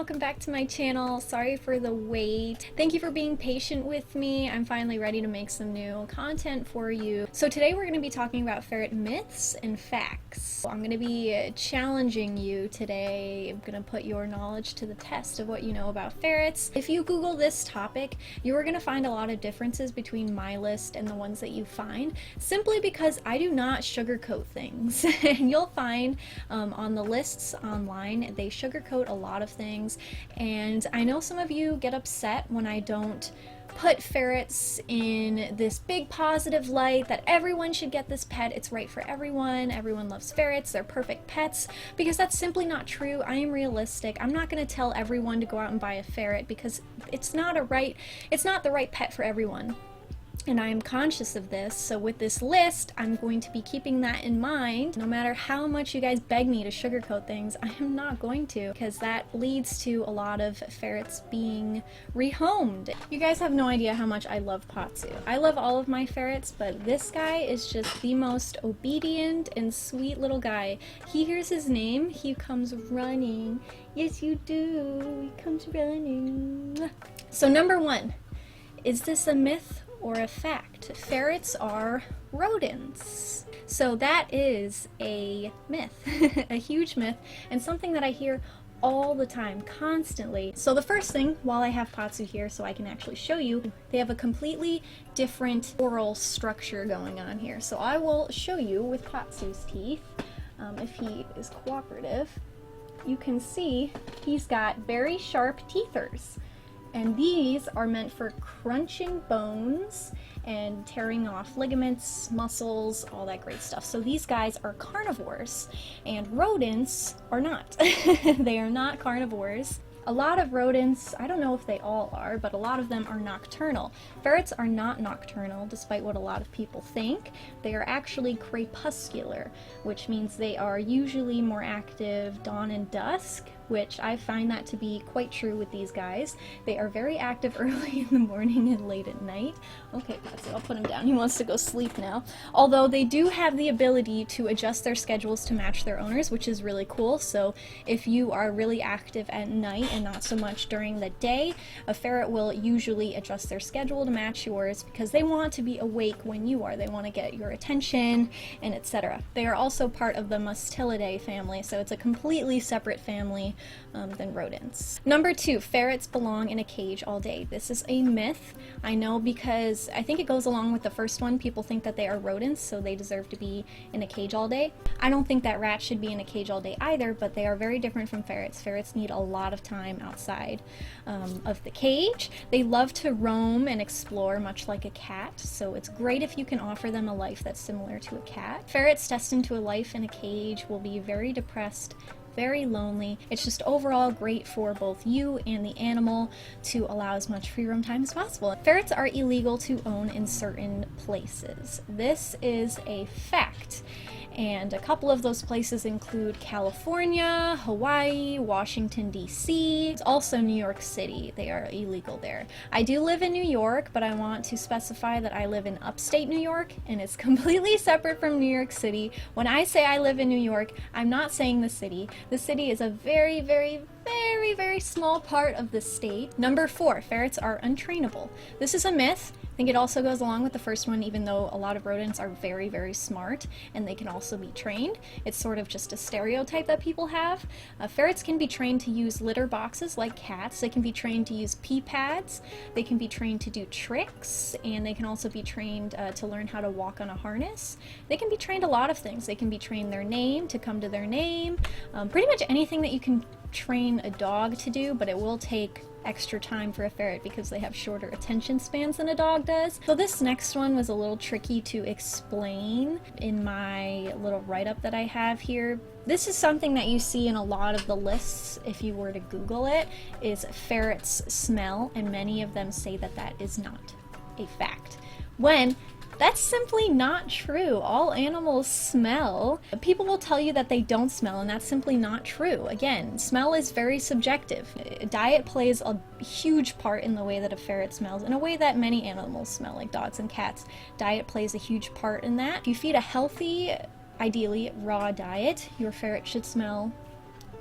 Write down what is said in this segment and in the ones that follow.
welcome back to my channel. Sorry for the wait. Thank you for being patient with me. I'm finally ready to make some new content for you. So today we're going to be talking about ferret myths and facts. I'm going to be challenging you today. I'm going to put your knowledge to the test of what you know about ferrets. If you Google this topic, you are going to find a lot of differences between my list and the ones that you find, simply because I do not sugarcoat things. And you'll find on the lists online, they sugarcoat a lot of things, and I know some of you get upset when I don't put ferrets in this big positive light that everyone should get this pet, it's right for everyone loves ferrets, they're perfect pets, because that's simply not true. I am realistic. I'm not going to tell everyone to go out and buy a ferret because it's not the right pet for everyone. And I am conscious of this, so with this list, I'm going to be keeping that in mind. No matter how much you guys beg me to sugarcoat things, I am not going to, because that leads to a lot of ferrets being rehomed. You guys have no idea how much I love Pazu. I love all of my ferrets, but this guy is just the most obedient and sweet little guy. He hears his name, he comes running. Yes, you do. He comes running. So number one, is this a myth or a fact? Ferrets are rodents. So that is a myth, a huge myth, and something that I hear all the time, constantly. So the first thing, while I have Pazu here so I can actually show you, they have a completely different oral structure going on here. So I will show you with Pazu's teeth, if he is cooperative. You can see he's got very sharp teethers. And these are meant for crunching bones and tearing off ligaments, muscles, all that great stuff. So these guys are carnivores, and rodents are not. They are not carnivores. A lot of rodents, I don't know if they all are, but a lot of them are nocturnal. Ferrets are not nocturnal, despite what a lot of people think. They are actually crepuscular, which means they are usually more active dawn and dusk, which I find that to be quite true with these guys. They are very active early in the morning and late at night. Okay, Pazu, I'll put him down. He wants to go sleep now. Although they do have the ability to adjust their schedules to match their owners, which is really cool. So if you are really active at night and not so much during the day, a ferret will usually adjust their schedule to match yours because they want to be awake when you are. They want to get your attention and etc. They are also part of the Mustelidae family, so it's a completely separate family than rodents. Number two, ferrets belong in a cage all day. This is a myth. I know, because I think it goes along with the first one. People think that they are rodents, so they deserve to be in a cage all day. I don't think that rats should be in a cage all day either, but they are very different from ferrets. Ferrets need a lot of time outside of the cage. They love to roam and explore, much like a cat, so it's great if you can offer them a life that's similar to a cat. Ferrets destined to a life in a cage will be very depressed, very lonely. It's just overall great for both you and the animal to allow as much free roam time as possible. Ferrets are illegal to own in certain places. This is a fact. And a couple of those places include California, Hawaii, Washington, D.C., it's also New York City. They are illegal there. I do live in New York, but I want to specify that I live in upstate New York, and it's completely separate from New York City. When I say I live in New York, I'm not saying the city. The city is a very, very, very, very small part of the state. Number four, ferrets are untrainable. This is a myth. I think it also goes along with the first one, even though a lot of rodents are very, very smart and they can also be trained. It's sort of just a stereotype that people have. Ferrets can be trained to use litter boxes like cats. They can be trained to use pee pads. They can be trained to do tricks, and they can also be trained to learn how to walk on a harness. They can be trained a lot of things. They can be trained their name, to come to their name, pretty much anything that you can train a dog to do, but it will take extra time for a ferret because they have shorter attention spans than a dog does. So this next one was a little tricky to explain in my little write-up that I have here. This is something that you see in a lot of the lists if you were to Google it, is ferrets smell, and many of them say that that is not a fact, when that's simply not true. All animals smell. People will tell you that they don't smell, and that's simply not true. Again, smell is very subjective. Diet plays a huge part in the way that a ferret smells, in a way that many animals smell, like dogs and cats. Diet plays a huge part in that. If you feed a healthy, ideally raw diet, your ferret should smell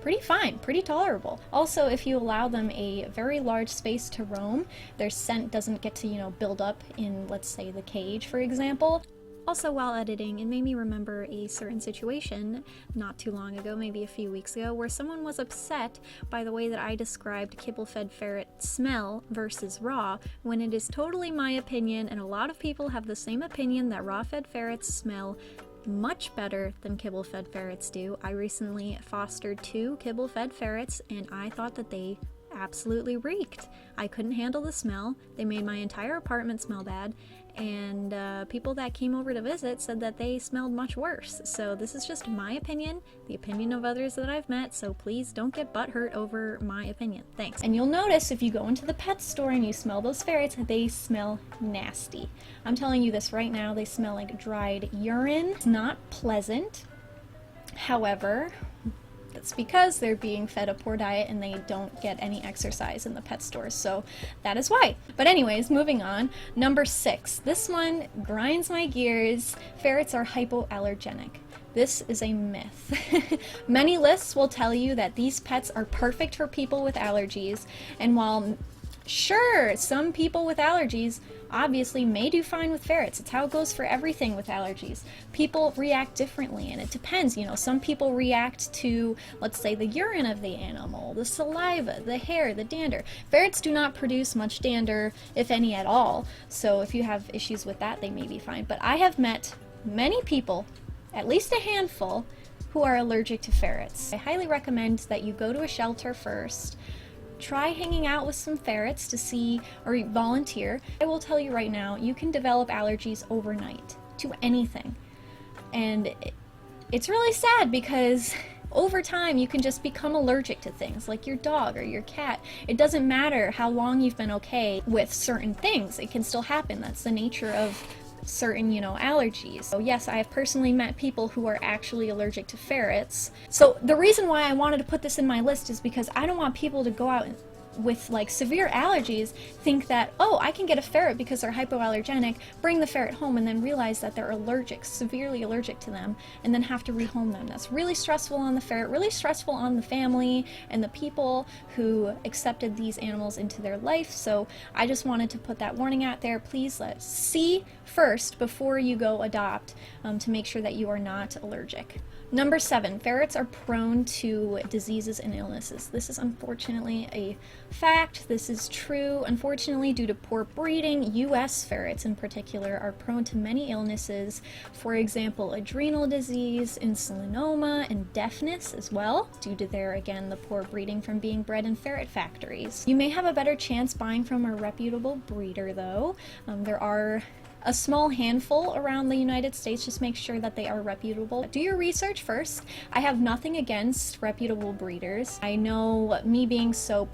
pretty fine, pretty tolerable. Also, if you allow them a very large space to roam, their scent doesn't get to, build up in, let's say, the cage, for example. Also, while editing, it made me remember a certain situation not too long ago, maybe a few weeks ago, where someone was upset by the way that I described kibble-fed ferret smell versus raw, when it is totally my opinion, and a lot of people have the same opinion, that raw-fed ferrets smell much better than kibble-fed ferrets do. I recently fostered 2 kibble-fed ferrets, and I thought that they absolutely reeked. I couldn't handle the smell. They made my entire apartment smell bad, and people that came over to visit said that they smelled much worse. So this is just my opinion, the opinion of others that I've met, so please don't get butthurt over my opinion. Thanks. And you'll notice if you go into the pet store and you smell those ferrets, they smell nasty. I'm telling you this right now, they smell like dried urine. It's not pleasant. However, that's because they're being fed a poor diet and they don't get any exercise in the pet stores, so that is why. But anyways, moving on. Number 6. This one grinds my gears. Ferrets are hypoallergenic. This is a myth. Many lists will tell you that these pets are perfect for people with allergies, and while sure, some people with allergies obviously may do fine with ferrets. It's how it goes for everything with allergies. People react differently, and it depends. Some people react to, let's say, the urine of the animal, the saliva, the hair, the dander. Ferrets do not produce much dander, if any at all, so if you have issues with that, they may be fine. But I have met many people, at least a handful, who are allergic to ferrets. I highly recommend that you go to a shelter first. Try hanging out with some ferrets to see, or volunteer. I will tell you right now, you can develop allergies overnight to anything. And it's really sad because over time you can just become allergic to things like your dog or your cat. It doesn't matter how long you've been okay with certain things. It can still happen. That's the nature of certain, allergies. So yes, I have personally met people who are actually allergic to ferrets. So the reason why I wanted to put this in my list is because I don't want people to go out with like severe allergies think that, oh, I can get a ferret because they're hypoallergenic, bring the ferret home, and then realize that they're allergic, severely allergic to them, and then have to rehome them. That's really stressful on the ferret, really stressful on the family and the people who accepted these animals into their life. So I just wanted to put that warning out there. Please let's see first before you go adopt to make sure that you are not allergic. Number 7, ferrets are prone to diseases and illnesses. This is unfortunately a fact. This is true. Unfortunately, due to poor breeding, U.S. ferrets in particular are prone to many illnesses. For example, adrenal disease, insulinoma, and deafness as well, due to the poor breeding from being bred in ferret factories. You may have a better chance buying from a reputable breeder, though. There are a small handful around the United States. Just make sure that they are reputable. Do your research first. I have nothing against reputable breeders. I know me being so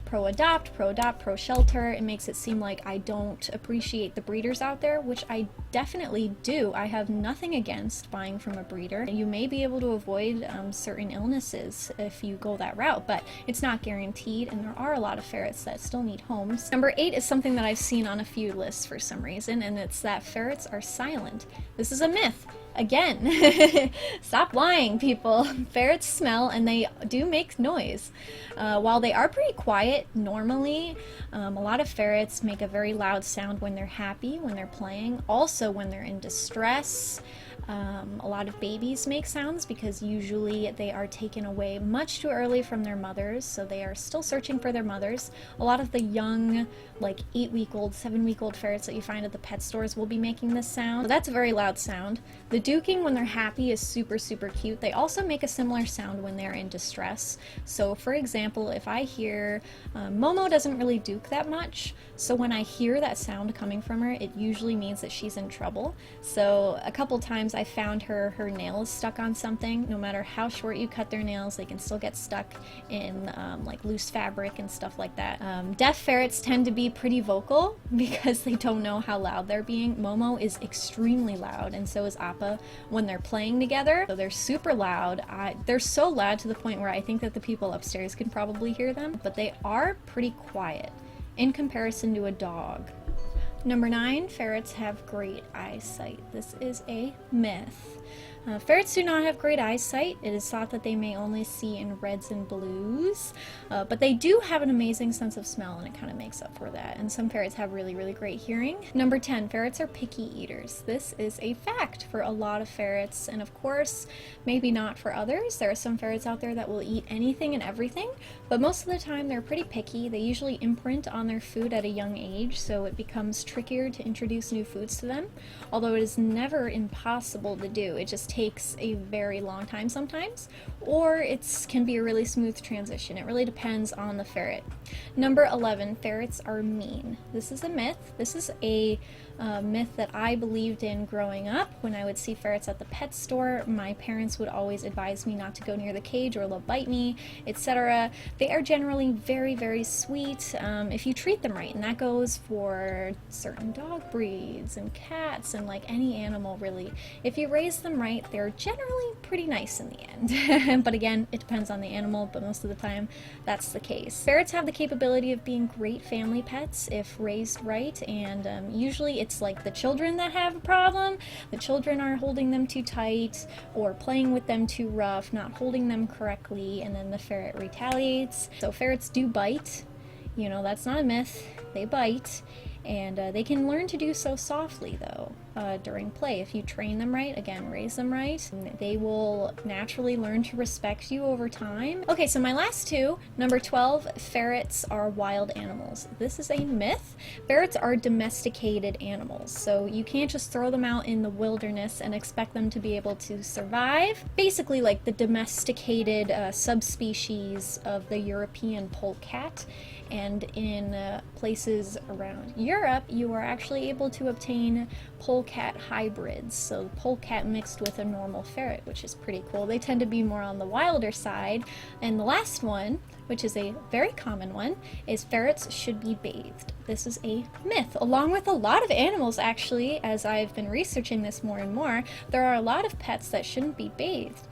pro-adopt, pro-shelter, it makes it seem like I don't appreciate the breeders out there, which I definitely do. I have nothing against buying from a breeder. You may be able to avoid certain illnesses if you go that route, but it's not guaranteed, and there are a lot of ferrets that still need homes. Number 8 is something that I've seen on a few lists for some reason, and it's that ferrets are silent. This is a myth. Again, stop lying, people. Ferrets smell and they do make noise. While they are pretty quiet normally, a lot of ferrets make a very loud sound when they're happy, when they're playing, also when they're in distress. A lot of babies make sounds because usually they are taken away much too early from their mothers, so they are still searching for their mothers. A lot of the young, like 8-week-old, 7-week-old ferrets that you find at the pet stores will be making this sound. So that's a very loud sound. The duking when they're happy is super, super cute. They also make a similar sound when they're in distress. So for example, if I hear, Momo doesn't really duke that much, so when I hear that sound coming from her, it usually means that she's in trouble. So a couple times I found her nails stuck on something. No matter how short you cut their nails, they can still get stuck in like loose fabric and stuff like that. Deaf ferrets tend to be pretty vocal because they don't know how loud they're being. Momo is extremely loud, and so is Appa when they're playing together. So they're super loud. They're so loud to the point where I think that the people upstairs can probably hear them, but they are pretty quiet in comparison to a dog. Number 9, ferrets have great eyesight. This is a myth. Ferrets do not have great eyesight. It is thought that they may only see in reds and blues, but they do have an amazing sense of smell, and it kind of makes up for that. And some ferrets have really, really great hearing. Number 10, ferrets are picky eaters. This is a fact for a lot of ferrets, and of course, maybe not for others. There are some ferrets out there that will eat anything and everything, but most of the time they're pretty picky. They usually imprint on their food at a young age, so it becomes trickier to introduce new foods to them, although it is never impossible to do. It just takes a very long time sometimes, or it can be a really smooth transition. It really depends on the ferret. Number 11, ferrets are mean. This is a myth. This is a myth that I believed in growing up. When I would see ferrets at the pet store, my parents would always advise me not to go near the cage or they'll bite me, etc. They are generally very, very sweet if you treat them right, and that goes for certain dog breeds and cats and like any animal really. If you raise them right, they're generally pretty nice in the end. But again, it depends on the animal, but most of the time that's the case. Ferrets have the capability of being great family pets if raised right, and usually it's like the children that have a problem. The children are holding them too tight or playing with them too rough, not holding them correctly, and then the ferret retaliates. So ferrets do bite. You know, that's not a myth. They bite, and they can learn to do so softly though during play. If you train them right, again, raise them right, they will naturally learn to respect you over time. Okay, so my last two. Number 12, ferrets are wild animals. This is a myth. Ferrets are domesticated animals, so you can't just throw them out in the wilderness and expect them to be able to survive. Basically like the domesticated subspecies of the European polecat. And in places around Europe, you are actually able to obtain polecat hybrids, so polecat mixed with a normal ferret, which is pretty cool. They tend to be more on the wilder side. And the last one, which is a very common one, is ferrets should be bathed. This is a myth, along with a lot of animals actually. As I've been researching this more and more, there are a lot of pets that shouldn't be bathed.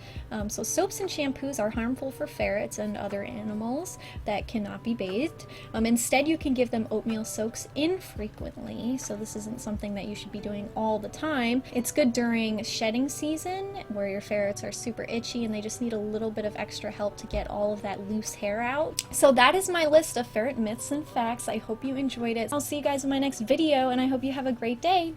So soaps and shampoos are harmful for ferrets and other animals that cannot be bathed. Instead, you can give them oatmeal soaks infrequently, so this isn't something that you should be doing all the time. It's good during shedding season, where your ferrets are super itchy and they just need a little bit of extra help to get all of that loose hair out. So that is my list of ferret myths and facts. I hope you enjoyed it. I'll see you guys in my next video, and I hope you have a great day.